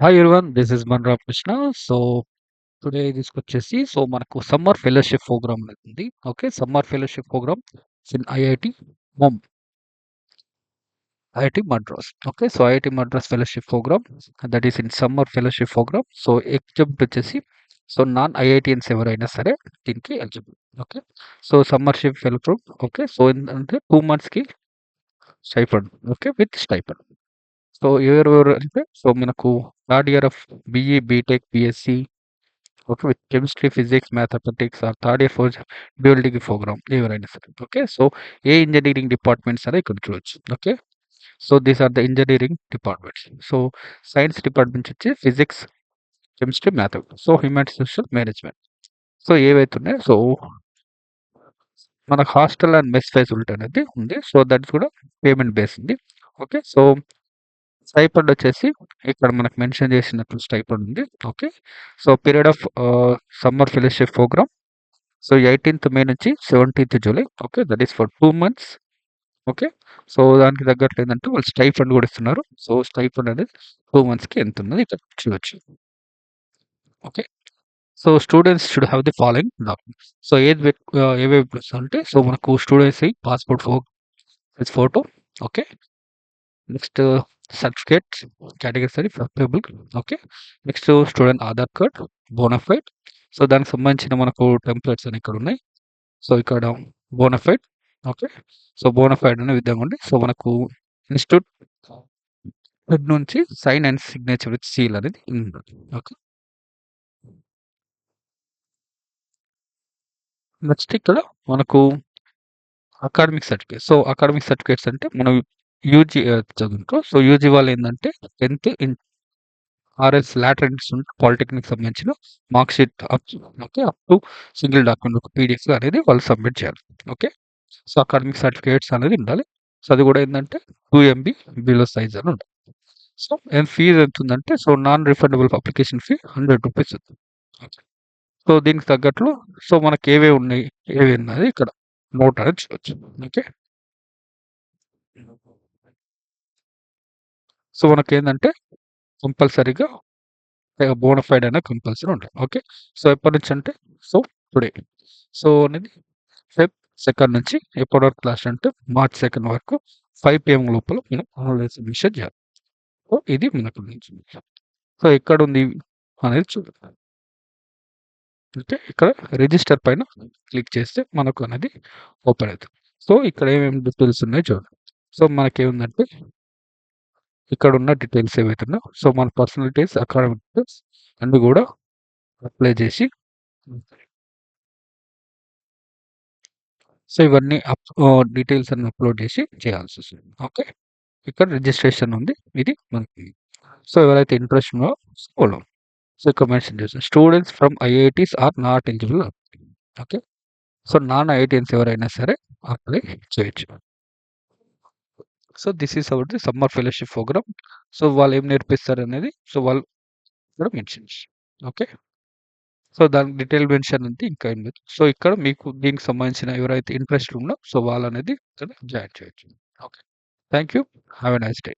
Hi everyone, this is Manram Krishna. So, today తీసుకొచ్చేసి మనకు summer fellowship program ఉంది. Okay. Summer fellowship program in మొమ్ IIT Madras. Okay. So, IIT Madras fellowship program that is in summer fellowship program. So, ఎగ్జామ్‌ట్ వచ్చేసి non IITians ఎవరైనా సరే దీనికి eligible. Okay. So, సమ్మర్‌షిప్ ఫెలోషిప్. ఓకే. సో, ఏంటంటే 2 మంత్స్‌కి stipend. Okay. With stipend. So, ఎవరెవరు అంటే మనకు third year of BE, BTech, BSc. Okay. With chemistry, physics, mathematics or third year fourth dual degree program ఎవరైనా సరే. ఓకే. సో, ఏ engineering departments అనేవి ఇక్కడ చూడొచ్చు. Okay. So, these are the engineering departments. So, science departments వచ్చి physics, chemistry, mathematics. So, humanities, social, management. So, ఏవైతే ఉన్నాయో మనకు హాస్టల్ అండ్ మెస్ ఫెసిలిటీ అనేది ఉంది. సో, దట్ కూడా పేమెంట్ బేస్ ఉంది. ఓకే. సో, స్టైపెండ్ వచ్చేసి ఇక్కడ మనకు మెన్షన్ చేసినట్లు స్టైపెండ్ ఉంది. Okay. So, period of summer fellowship program. So, 18th మే నుంచి 17th July. Okay. That is for 2 months. Okay. So, దానికి తగ్గట్లు ఏందంటే వాళ్ళు స్టైఫండ్ కూడా ఇస్తున్నారు. సో, స్టైఫండ్ అనేది 2 మంత్స్‌కి ఎంతున్నది ఇక్కడ చూడొచ్చు. Okay. So, students should have the following documents. So, ఏవేవి ప్రూఫ్స్ అంటే మనకు స్టూడెంట్స్‌వి passport size photo. Okay. Next certificates, category people. Okay. Next student Aadhaar card, bonafide. So, దానికి సంబంధించిన మనకు టెంప్లెట్స్ అని ఇక్కడ ఉన్నాయి. సో, ఇక్కడ బోనాఫైడ్. ఓకే. సో, బోనాఫైడ్ అనే విధంగా ఉంది. సో, మనకు ఇన్‌స్టిట్యూట్ హెడ్ నుంచి sign and signature with seal అనేది ఉండాలి. ఓకే. నెక్స్ట్ ఇక్కడ మనకు academic certificates. So, academic certificates అంటే మనం యూజీ చదువుకో. సో, యూజీ వాళ్ళు ఏందంటే 10th ఆర్ఎస్ లాటరల్ ఇన్స్టిట్యూట్ పాలిటెక్నిక్ సంబంధించిన mark sheet okay. Up to single document ఒక పీడిఎఫ్ అనేది వాళ్ళు సబ్మిట్ చేయాలి. ఓకే. సో, అకాడమిక్ సర్టిఫికేట్స్ అనేది ఉండాలి. సో, అది కూడా ఏందంటే 2 ఎంబీ బిలో సైజ్ అని ఉండాలి. సో, ఫీజ్ ఎంతుందంటే నాన్ రిఫండబుల్ అప్లికేషన్ ఫీ రూ. 100 ఉంది. ఓకే. సో, దీనికి తగ్గట్లు మనకి ఏవేవి ఉన్నాయి, ఏవి ఉన్నది ఇక్కడ నోట్ అనేది చూడొచ్చు. ఓకే. సో, మనకేందంటే కంపల్సరీగా బోనాఫైడ్ అనేది కంపల్సరీ ఉండాలి. ఓకే. సో, ఎప్పటినుంచంటే సో, టుడే. సో, అనేది ఫెబ్ 2 నుంచి ఎప్పటి వరకు లాస్ట్ అంటే మార్చ్ 2 వరకు 5 PM లోపల మనం ఆన్‌లైన్ సబ్మిషన్ చేయాలి. సో, ఇది మనకు నుంచి. సో, ఎక్కడుంది అనేది చూడాలి. అంటే ఇక్కడ రిజిస్టర్ పైన క్లిక్ చేస్తే మనకు అనేది ఓపెన్ అవుతుంది. సో, ఇక్కడ ఏమేమి డీటెయిల్స్ ఉన్నాయో చూడండి. సో, మనకేముందంటే ఇక్కడున్న డీటెయిల్స్ ఏవైతే ఉన్నాయో మన పర్సనల్ డీటెయిల్స్, అకాడమిక్ డీటెయిల్స్ అన్నీ కూడా అప్లై చేసి సో, ఇవన్నీ డీటెయిల్స్ అన్ని అప్‌లోడ్ చేసి చేయాల్సొస్తుంది. ఓకే. ఇక్కడ రిజిస్ట్రేషన్ ఉంది. ఇది మనకి. సో, ఎవరైతే ఇంట్రెస్ట్ ఉన్నారో ఫాలో. సో, ఇక్కడ మెన్షన్ చేశారు. Students from IITs are not eligible. Okay. So, non IITians ఎవరైనా సరే అప్లై చేయొచ్చు. So, this is about the summer fellowship program. So, వాళ్ళు ఏం నేర్పిస్తారనేది వాళ్ళు ఇక్కడ మెన్షన్ చేశారు. ఓకే. సో, దానికి డీటెయిల్ మెన్షన్ అంతే ఇంకా ఏం లేదు. సో, ఇక్కడ మీకు దీనికి సంబంధించిన ఎవరైతే ఇంట్రెస్ట్ ఉందో వాళ్ళనేది ఇక్కడ జాయిన్ చేయొచ్చు. Okay. Thank you. Have a nice day.